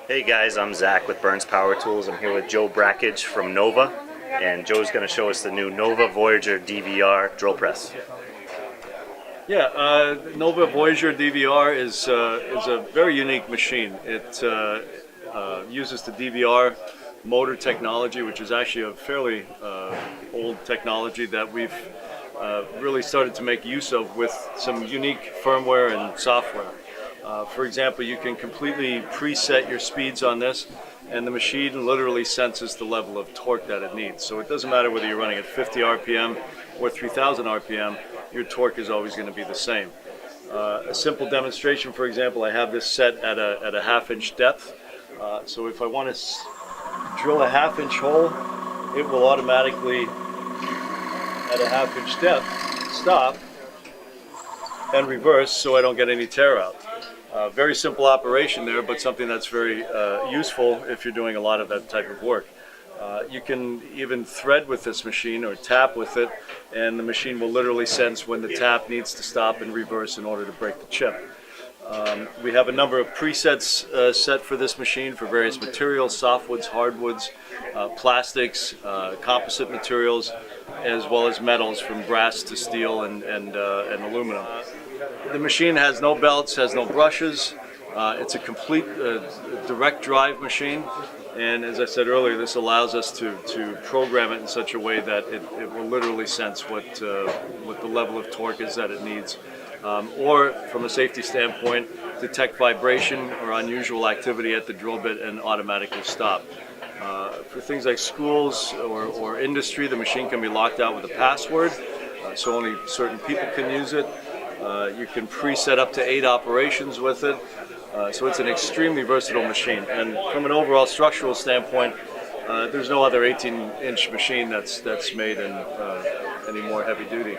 Hey guys, I'm Zach with Burns Power Tools. I'm here with Joe Brackage from Nova, and Joe's going to show us the new Nova Voyager DVR drill press. Yeah, Nova Voyager DVR is a very unique machine. It uses the DVR motor technology, which is actually a fairly old technology that we've really started to make use of with some unique firmware and software. For example, you can completely preset your speeds on this, and the machine literally senses the level of torque that it needs. So it doesn't matter whether you're running at 50 RPM or 3000 RPM, your torque is always going to be the same. A simple demonstration, for example, I have this set at a half-inch depth. So if I want to drill a half-inch hole, it will automatically, at a half-inch depth, stop and reverse so I don't get any tear out. Very simple operation there, but something that's very useful if you're doing a lot of that type of work. You can even thread with this machine or tap with it, and the machine will literally sense when the tap needs to stop and reverse in order to break the chip. We have a number of presets set for this machine for various materials: softwoods, hardwoods, plastics, composite materials, as well as metals from brass to steel and aluminum. The machine has no belts, has no brushes. It's a complete direct drive machine, and as I said earlier, this allows us to program it in such a way that it will literally sense what the level of torque is that it needs, or from a safety standpoint, detect vibration or unusual activity at the drill bit and automatically stop. For things like schools or industry, the machine can be locked out with a password, so only certain people can use it. You can preset up to 8 operations with it, so it's an extremely versatile machine. And from an overall structural standpoint, there's no other 18-inch machine that's made in any more heavy duty.